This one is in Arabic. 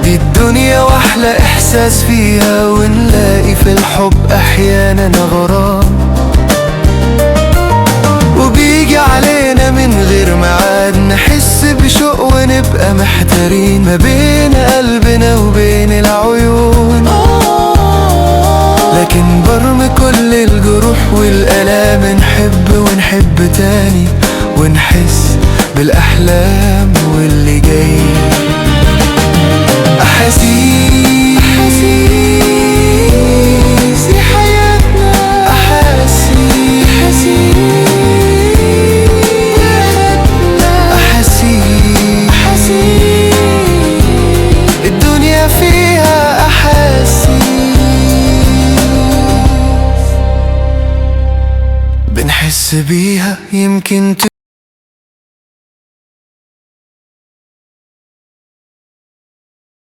دي الدنيا واحلى احساس فيها، ونلاقي في الحب احيانا غرام، وبيجي علينا من غير ميعاد، نحس بشوق ونبقى محتارين ما بين قلبنا وبين العيون. لكن برغم كل الجروح والآلام نحب ونحب تاني، ونحس بالأحلام واللي جاي. أحاسيس دي حياتنا، أحاسيس الدنيا فيها أحاسيس، بنحس بيها يمكن